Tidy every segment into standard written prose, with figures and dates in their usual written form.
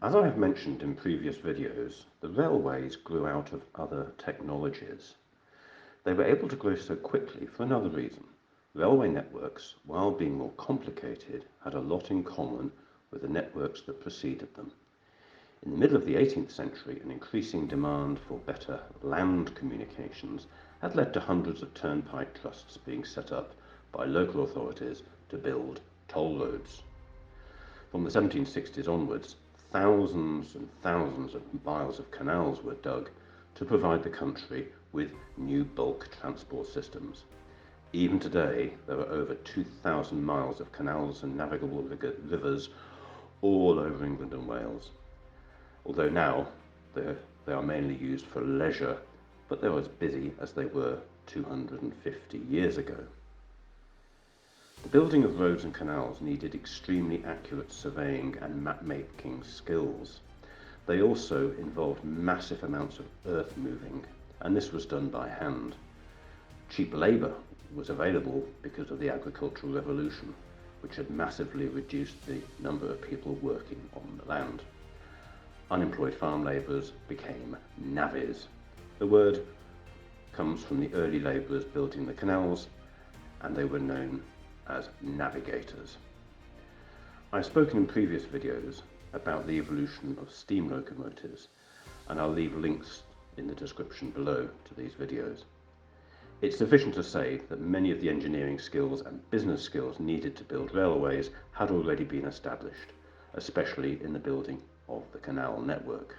As I have mentioned in previous videos, the railways grew out of other technologies. They were able to grow so quickly for another reason. Railway networks, while being more complicated, had a lot in common with the networks that preceded them. In the middle of the 18th century, an increasing demand for better land communications had led to hundreds of turnpike trusts being set up by local authorities to build toll roads. From the 1760s onwards, thousands and thousands of miles of canals were dug to provide the country with new bulk transport systems. Even today, there are over 2,000 miles of canals and navigable rivers all over England and Wales. Although now they are mainly used for leisure, but they're as busy as they were 250 years ago. The building of roads and canals needed extremely accurate surveying and map-making skills. They also involved massive amounts of earth moving, and this was done by hand. Cheap labour was available because of the agricultural revolution, which had massively reduced the number of people working on the land. Unemployed farm labourers became navvies. The word comes from the early labourers building the canals, and they were known as navigators. I've spoken in previous videos about the evolution of steam locomotives, and I'll leave links in the description below to these videos. It's sufficient to say that many of the engineering skills and business skills needed to build railways had already been established, especially in the building of the canal network.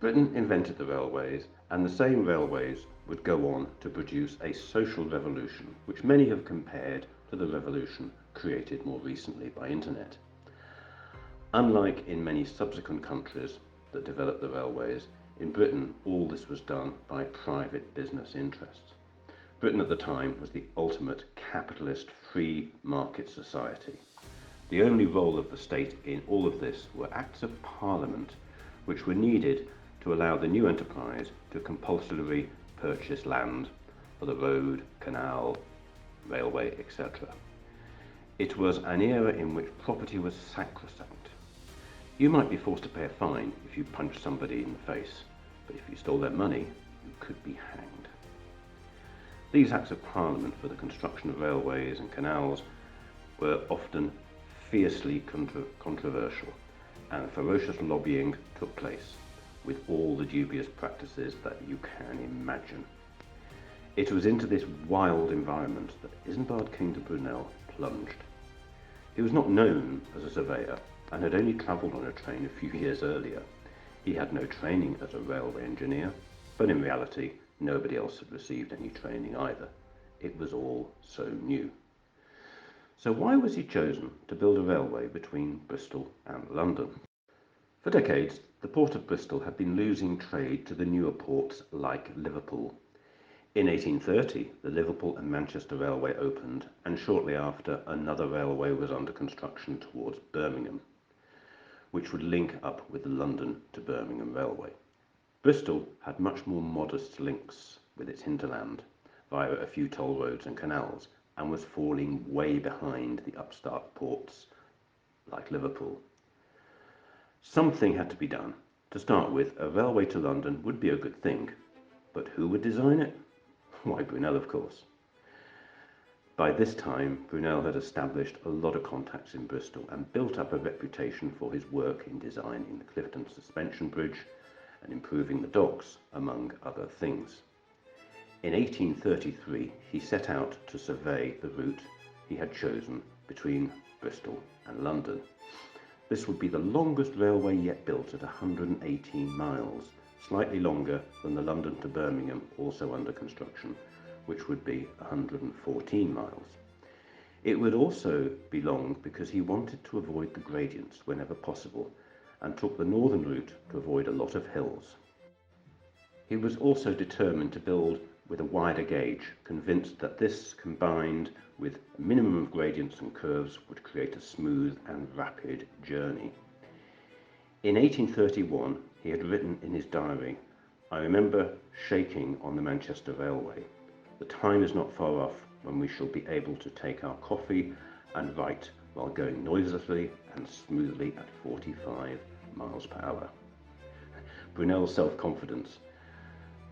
Britain invented the railways, and the same railways would go on to produce a social revolution, which many have compared to the revolution created more recently by internet. Unlike in many subsequent countries that developed the railways, in Britain all this was done by private business interests. Britain at the time was the ultimate capitalist free market society. The only role of the state in all of this were acts of parliament, which were needed to allow the new enterprise to compulsorily purchase land for the road, canal, railway, etc. It was an era in which property was sacrosanct. You might be forced to pay a fine if you punched somebody in the face, but if you stole their money, you could be hanged. These acts of parliament for the construction of railways and canals were often fiercely controversial, and ferocious lobbying took place, with all the dubious practices that you can imagine. It was into this wild environment that Isambard King de Brunel plunged. He was not known as a surveyor and had only travelled on a train a few years earlier. He had no training as a railway engineer, but in reality nobody else had received any training either. It was all so new. So why was he chosen to build a railway between Bristol and London? For decades, the port of Bristol had been losing trade to the newer ports like Liverpool. In 1830, the Liverpool and Manchester Railway opened, and shortly after, another railway was under construction towards Birmingham, which would link up with the London to Birmingham Railway. Bristol had much more modest links with its hinterland via a few toll roads and canals, and was falling way behind the upstart ports like Liverpool. Something had to be done. To start with, a railway to London would be a good thing, but who would design it? Why, Brunel, of course. By this time, Brunel had established a lot of contacts in Bristol and built up a reputation for his work in designing the Clifton Suspension Bridge and improving the docks, among other things. In 1833, he set out to survey the route he had chosen between Bristol and London. This would be the longest railway yet built at 118 miles, slightly longer than the London to Birmingham, also under construction, which would be 114 miles. It would also be long because he wanted to avoid the gradients whenever possible, and took the northern route to avoid a lot of hills. He was also determined to build with a wider gauge, convinced that this, combined with a minimum of gradients and curves, would create a smooth and rapid journey. In 1831, he had written in his diary, "I remember shaking on the Manchester Railway. The time is not far off when we shall be able to take our coffee and write while going noiselessly and smoothly at 45 miles per hour. Brunel's self-confidence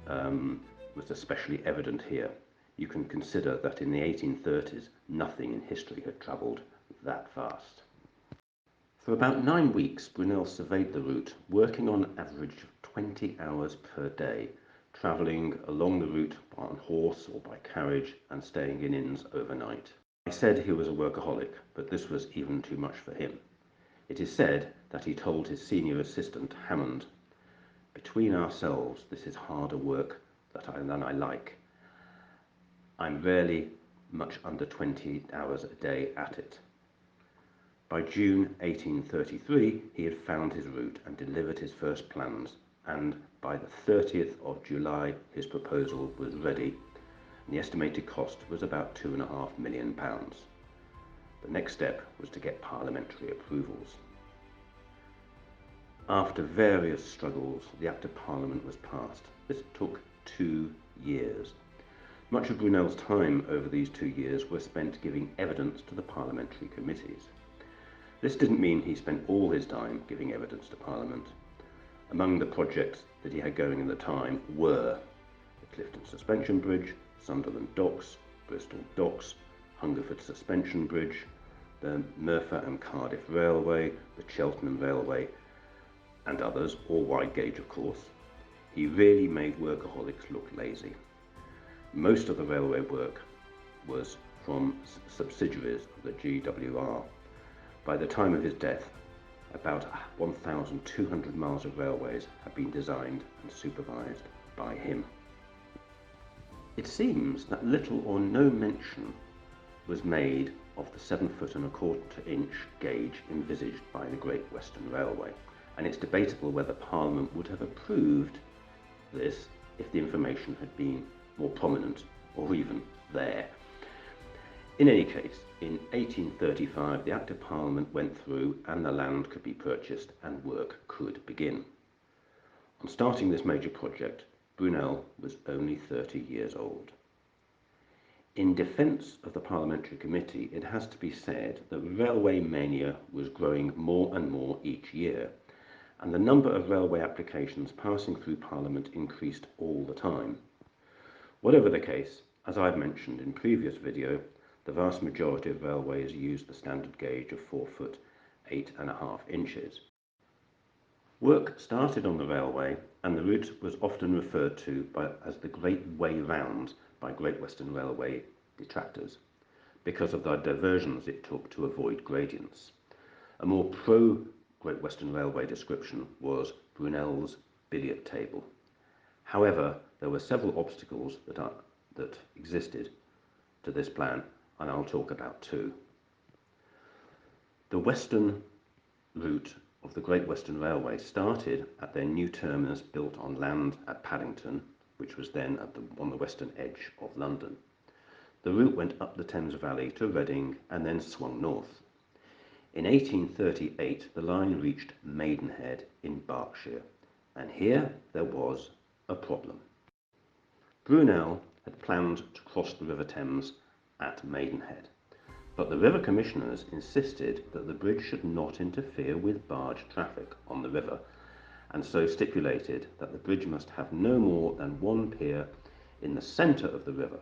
was especially evident here. You can consider that in the 1830s, nothing in history had travelled that fast. For about 9 weeks, Brunel surveyed the route, working on an average of 20 hours per day, travelling along the route on horse or by carriage and staying in inns overnight. I said he was a workaholic, but this was even too much for him. It is said that he told his senior assistant, Hammond, "Between ourselves, this is harder work than I like. I'm rarely much under 20 hours a day at it." By June 1833, he had found his route and delivered his first plans, and by the 30th of July, his proposal was ready, and the estimated cost was about £2.5 million. The next step was to get parliamentary approvals. After various struggles, the Act of Parliament was passed. This took 2 years. Much of Brunel's time over these 2 years was spent giving evidence to the parliamentary committees. This didn't mean he spent all his time giving evidence to Parliament. Among the projects that he had going at the time were the Clifton Suspension Bridge, Sunderland Docks, Bristol Docks, Hungerford Suspension Bridge, the Merthyr and Cardiff Railway, the Cheltenham Railway, and others, all widegauge of course. He really made workaholics look lazy. Most of the railway work was from subsidiaries of the GWR. By the time of his death, about 1,200 miles of railways had been designed and supervised by him. It seems that little or no mention was made of the 7'1¼ gauge envisaged by the Great Western Railway, and it's debatable whether Parliament would have approved this if the information had been more prominent or even there. In any case, in 1835 the Act of Parliament went through and the land could be purchased and work could begin. On starting this major project, Brunel was only 30 years old. In defence of the Parliamentary Committee, it has to be said that railway mania was growing more and more each year, and the number of railway applications passing through Parliament increased all the time. Whatever the case, as I've mentioned in previous video, the vast majority of railways use the standard gauge of 4 foot 8.5 inches. Work started on the railway, and the route was often referred to as the Great Way Round by Great Western Railway detractors, because of the diversions it took to avoid gradients. A more pro-Great Western Railway description was Brunel's billiard table. However, there were several obstacles that existed to this plan, and I'll talk about 2. The western route of the Great Western Railway started at their new terminus built on land at Paddington, which was then on the western edge of London. The route went up the Thames Valley to Reading and then swung north. In 1838, the line reached Maidenhead in Berkshire, and here there was a problem. Brunel had planned to cross the River Thames at Maidenhead, but the river commissioners insisted that the bridge should not interfere with barge traffic on the river, and so stipulated that the bridge must have no more than one pier in the centre of the river.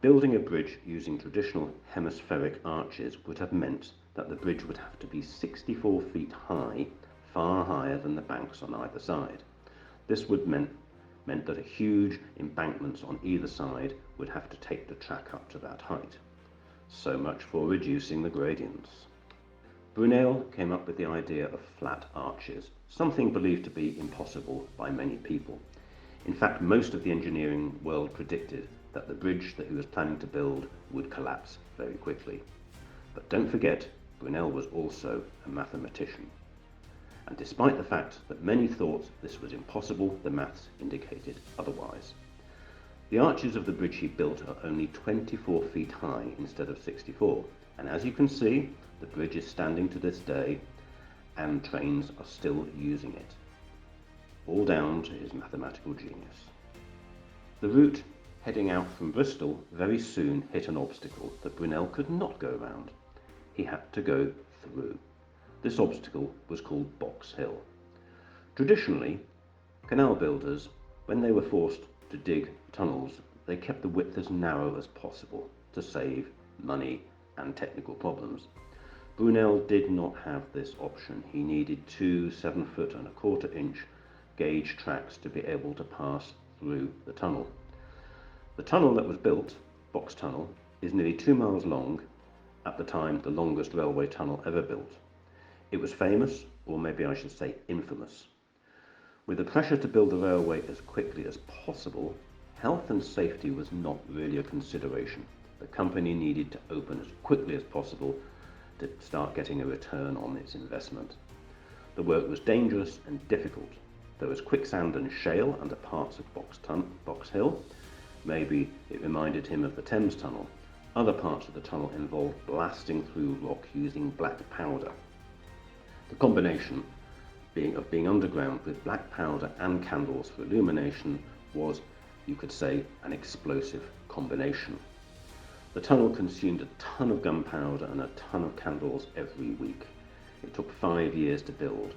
Building a bridge using traditional hemispheric arches would have meant that the bridge would have to be 64 feet high, far higher than the banks on either side. This would meant that a huge embankments on either side would have to take the track up to that height. So much for reducing the gradients. Brunel came up with the idea of flat arches, something believed to be impossible by many people. In fact, most of the engineering world predicted that the bridge that he was planning to build would collapse very quickly. But don't forget, Brunel was also a mathematician. And despite the fact that many thought this was impossible, the maths indicated otherwise. The arches of the bridge he built are only 24 feet high instead of 64, and as you can see, the bridge is standing to this day, and trains are still using it. All down to his mathematical genius. The route heading out from Bristol very soon hit an obstacle that Brunel could not go round. He had to go through. This obstacle was called Box Hill. Traditionally, canal builders, when they were forced to dig tunnels, they kept the width as narrow as possible to save money and technical problems. Brunel did not have this option. He needed two 7'1¼ gauge tracks to be able to pass through the tunnel. The tunnel that was built, Box Tunnel, is nearly 2 miles long, at the time the longest railway tunnel ever built. It was famous, or maybe I should say infamous. With the pressure to build the railway as quickly as possible, health and safety was not really a consideration. The company needed to open as quickly as possible to start getting a return on its investment. The work was dangerous and difficult. There was quicksand and shale under parts of Box Hill. Maybe it reminded him of the Thames Tunnel. Other parts of the tunnel involved blasting through rock using black powder. The combination of being underground with black powder and candles for illumination was, you could say, an explosive combination. The tunnel consumed a ton of gunpowder and a ton of candles every week. It took 5 years to build.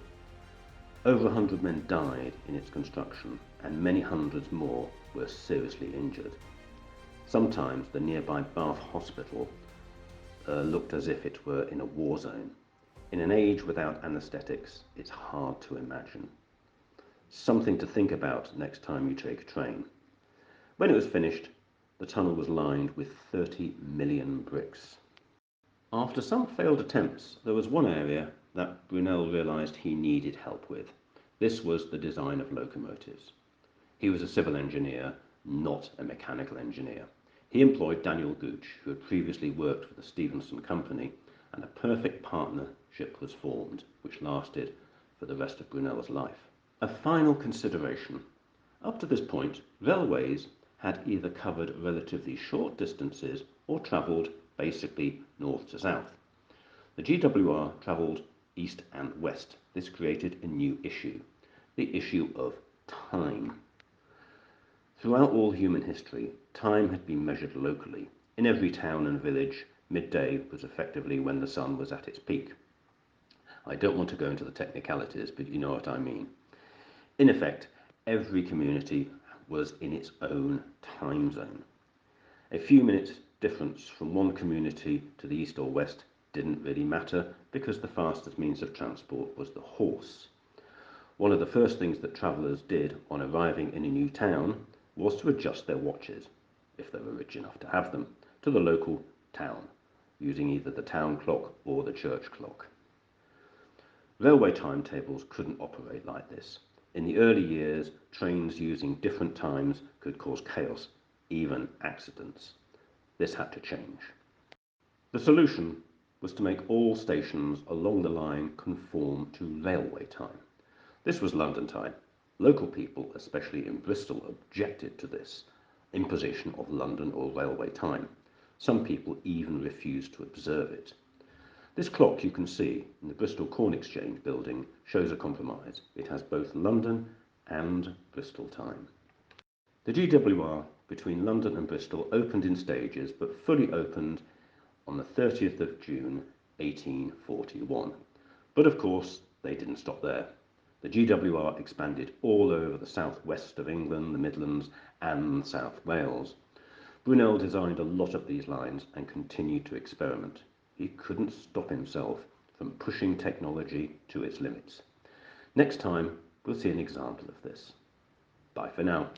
Over 100 men died in its construction, and many hundreds more were seriously injured. Sometimes the nearby Bath Hospital looked as if it were in a war zone. In an age without anaesthetics, it's hard to imagine. Something to think about next time you take a train. When it was finished, the tunnel was lined with 30 million bricks. After some failed attempts, there was one area that Brunel realised he needed help with. This was the design of locomotives. He was a civil engineer, not a mechanical engineer. He employed Daniel Gooch, who had previously worked for the Stephenson Company, and a perfect partnership was formed, which lasted for the rest of Brunel's life. A final consideration. Up to this point, railways had either covered relatively short distances or travelled basically north to south. The GWR travelled east and west. This created a new issue, the issue of time. Throughout all human history, time had been measured locally. In every town and village, midday was effectively when the sun was at its peak. I don't want to go into the technicalities, but you know what I mean. In effect, every community was in its own time zone. A few minutes difference from one community to the east or west didn't really matter because the fastest means of transport was the horse. One of the first things that travellers did on arriving in a new town was to adjust their watches, if they were rich enough to have them, to the local town, using either the town clock or the church clock. Railway timetables couldn't operate like this. In the early years, trains using different times could cause chaos, even accidents. This had to change. The solution was to make all stations along the line conform to railway time. This was London time. Local people, especially in Bristol, objected to this imposition of London or railway time. Some people even refused to observe it. This clock you can see in the Bristol Corn Exchange building shows a compromise. It has both London and Bristol time. The GWR between London and Bristol opened in stages, but fully opened on the 30th of June 1841. But of course, they didn't stop there. The GWR expanded all over the southwest of England, the Midlands and South Wales. Brunel designed a lot of these lines and continued to experiment. He couldn't stop himself from pushing technology to its limits. Next time, we'll see an example of this. Bye for now.